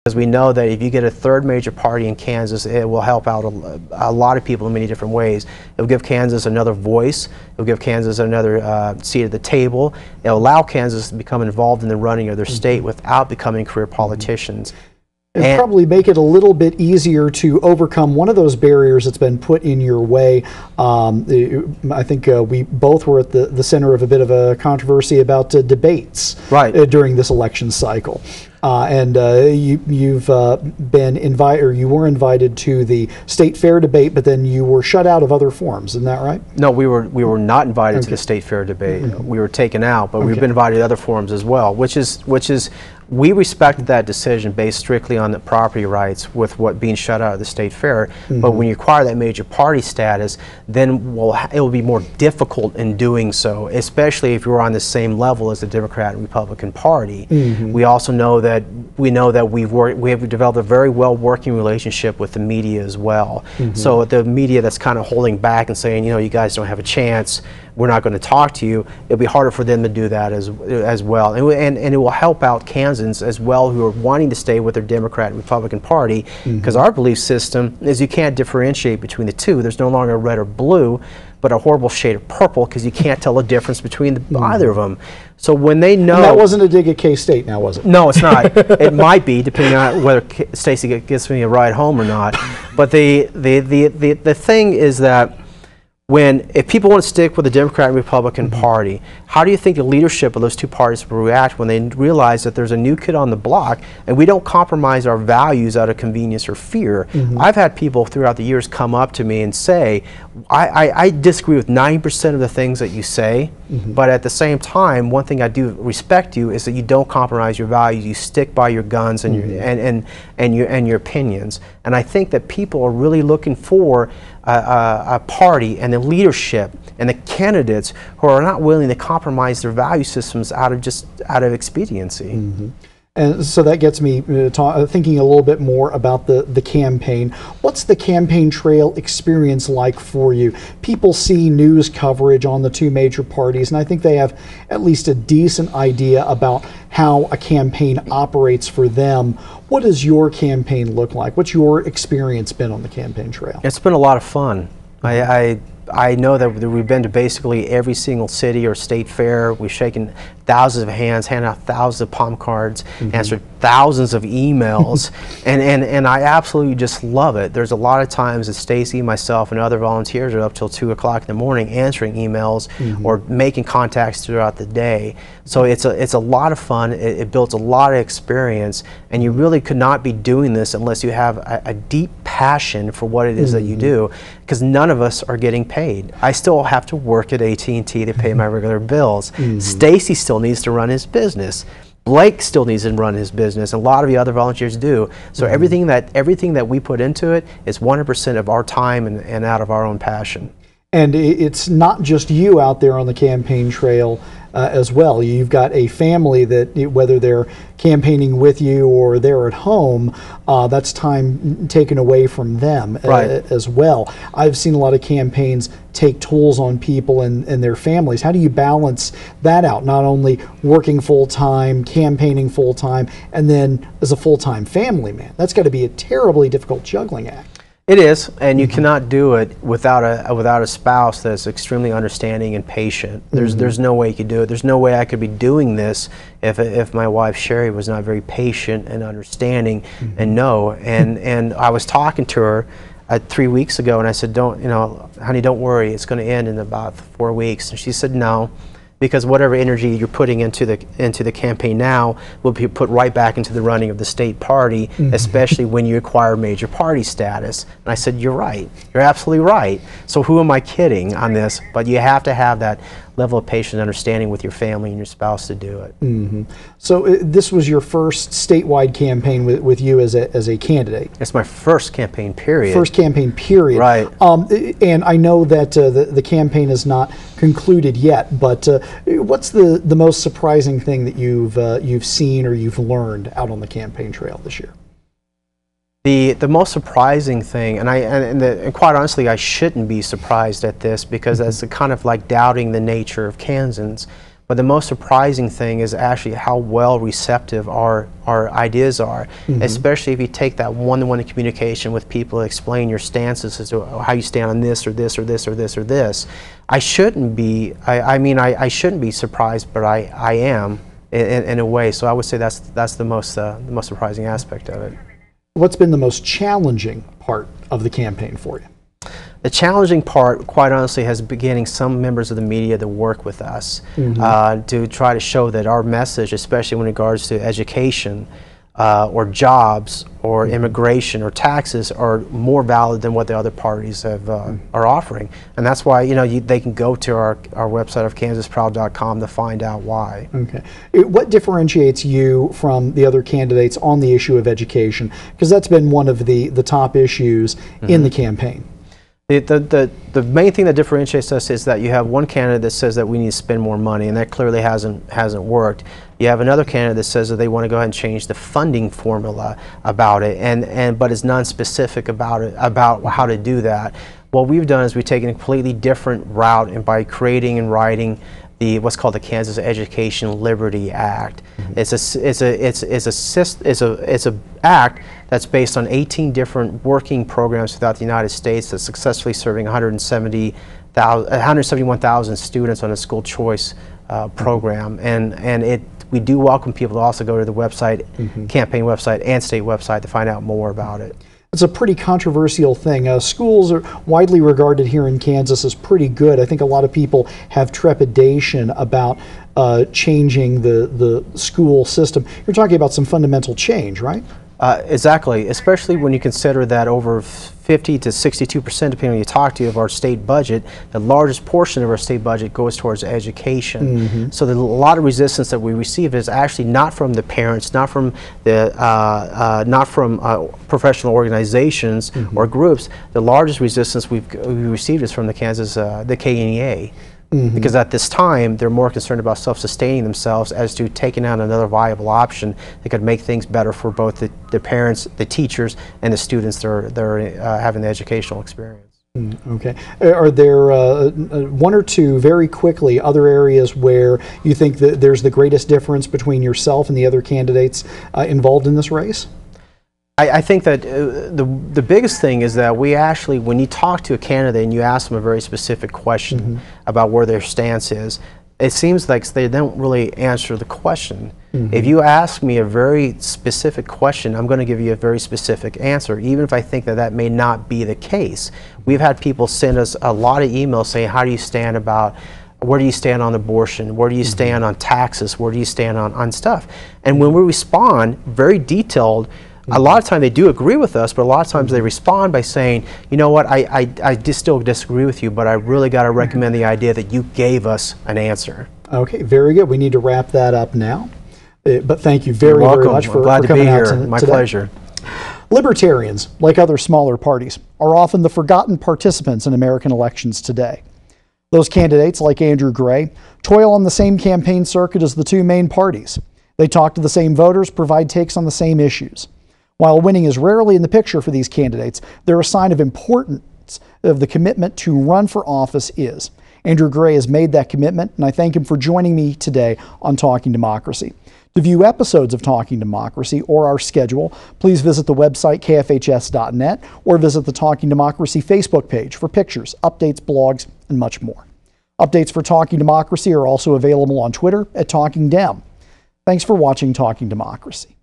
Because we know that if you get a third major party in Kansas, it will help out a lot of people in many different ways. It will give Kansas another voice. It will give Kansas another seat at the table. It will allow Kansas to become involved in the running of their state without becoming career politicians. And probably make it a little bit easier to overcome one of those barriers that's been put in your way. I think we both were at the center of a bit of a controversy about debates during this election cycle. You've been invited, or you were invited to the State Fair debate, but then you were shut out of other forums. Isn't that right? No, we were not invited to the State Fair debate. We were taken out, but we've been invited to other forums as well, which is we respected that decision based strictly on the property rights with what being shut out of the State Fair. But when you acquire that major party status, then it will be more difficult in doing so, especially if you're on the same level as the Democrat and Republican Party. We also know that we have developed a very well working relationship with the media as well. So the media that's kind of holding back and saying, you know, you guys don't have a chance, we're not going to talk to you, it'll be harder for them to do that as well. And it will help out Kansans as well who are wanting to stay with their Democrat and Republican Party, because our belief system is you can't differentiate between the two. There's no longer red or blue, but a horrible shade of purple, because you can't tell the difference between either of them. So when they know... And that wasn't a dig at K-State now, was it? No, it's not. It might be, depending on whether Stacey gives me a ride home or not. But the thing is that if people want to stick with the Democrat and Republican Party, how do you think the leadership of those two parties will react when they realize that there's a new kid on the block and we don't compromise our values out of convenience or fear? I've had people throughout the years come up to me and say, I disagree with 90% of the things that you say, but at the same time, one thing I do respect you is that you don't compromise your values. You stick by your guns and your opinions. And I think that people are really looking for a party and the leadership and the candidates who are not willing to compromise their value systems out of expediency. And so that gets me thinking a little bit more about the campaign. What's the campaign trail experience like for you? People see news coverage on the two major parties, and I think they have at least a decent idea about how a campaign operates for them. What does your campaign look like? What's your experience been on the campaign trail? It's been a lot of fun. I know that we've been to basically every single city or state fair. We've shaken thousands of hands, handed out thousands of palm cards, answered thousands of emails, and I absolutely just love it. There's a lot of times that Stacey, myself, and other volunteers are up till 2 o'clock in the morning answering emails or making contacts throughout the day. So it's a lot of fun. It builds a lot of experience, and you really could not be doing this unless you have a deep passion for what it is that you do, because none of us are getting paid. I still have to work at AT&T to pay my regular bills. Stacey still needs to run his business. Blake still needs to run his business, and a lot of the other volunteers do. So everything that we put into it is 100% of our time and out of our own passion. And it's not just you out there on the campaign trail as well. You've got a family that, whether they're campaigning with you or they're at home, that's time taken away from them as well. I've seen a lot of campaigns take tolls on people and their families. How do you balance that out? Not only working full-time, campaigning full-time, and then as a full-time family man. That's got to be a terribly difficult juggling act. It is, and you cannot do it without a spouse that's extremely understanding and patient. There's no way you could do it. There's no way I could be doing this if my wife Sherry was not very patient and understanding and and I was talking to her 3 weeks ago, and I said, honey, don't worry, it's going to end in about 4 weeks. And she said, no, because whatever energy you're putting into the campaign now will be put right back into the running of the state party, especially when you acquire major party status. And I said, you're right. You're absolutely right. So who am I kidding on this? But you have to have that level of patience and understanding with your family and your spouse to do it. So this was your first statewide campaign with you as a candidate? It's my first campaign period. First campaign period. Right. And I know that the campaign is not concluded yet, but what's the most surprising thing that you've seen or you've learned out on the campaign trail this year? The most surprising thing, and quite honestly, I shouldn't be surprised at this, because that's kind of like doubting the nature of Kansans. But the most surprising thing is actually how well receptive our ideas are, especially if you take that one-to-one communication with people, explain your stances as to how you stand on this or this or this or this or this. I shouldn't be, I shouldn't be surprised, but I am in a way. So I would say that's the most surprising aspect of it. What's been the most challenging part of the campaign for you? The challenging part, quite honestly, has been getting some members of the media to work with us to try to show that our message, especially in regards to education or jobs or immigration or taxes, are more valid than what the other parties have, are offering. And that's why, you know, they can go to our website of kansasproud.com to find out why. Okay. What differentiates you from the other candidates on the issue of education? Because that's been one of the top issues in the campaign. The main thing that differentiates us is that you have one candidate that says that we need to spend more money, and that clearly hasn't worked. You have another candidate that says that they want to go ahead and change the funding formula about it, but is non-specific about how to do that. What we've done is we've taken a completely different route, and by creating and writing what's called the Kansas Education Liberty Act. It's a act that's based on 18 different working programs throughout the United States that's successfully serving 171,000 students on a school choice program, and we do welcome people to also go to the website, campaign website and state website to find out more about it. It's a pretty controversial thing. Schools are widely regarded here in Kansas as pretty good. I think a lot of people have trepidation about changing the school system. You're talking about some fundamental change, right? Exactly, especially when you consider that over 50 to 62%, depending on who you talk to, of our state budget, the largest portion of our state budget goes towards education. So a lot of resistance that we receive is actually not from the parents, not from the professional organizations or groups. The largest resistance we received is from the the KNEA. Because at this time, they're more concerned about self-sustaining themselves as to taking out another viable option that could make things better for both the parents, the teachers, and the students that are having the educational experience. Okay. Are there one or two, very quickly, other areas where you think that there's the greatest difference between yourself and the other candidates involved in this race? I think that the biggest thing is that we actually, when you talk to a candidate and you ask them a very specific question about where their stance is, it seems like they don't really answer the question. If you ask me a very specific question, I'm going to give you a very specific answer, even if I think that may not be the case. We've had people send us a lot of emails saying, how do you stand about, where do you stand on abortion? Where do you stand on taxes? Where do you stand on stuff? And when we respond, very detailed, a lot of times they do agree with us, but a lot of times they respond by saying, you know what, I just still disagree with you, but I really got to recommend the idea that you gave us an answer. Okay, very good. We need to wrap that up now. But thank you very much for coming out today. My pleasure. Libertarians, like other smaller parties, are often the forgotten participants in American elections today. Those candidates, like Andrew Gray, toil on the same campaign circuit as the two main parties. They talk to the same voters, provide takes on the same issues. While winning is rarely in the picture for these candidates, they're a sign of importance of the commitment to run for office is. Andrew Gray has made that commitment, and I thank him for joining me today on Talking Democracy. To view episodes of Talking Democracy or our schedule, please visit the website kfhs.net or visit the Talking Democracy Facebook page for pictures, updates, blogs, and much more. Updates for Talking Democracy are also available on Twitter at Talking Dem. Thanks for watching Talking Democracy.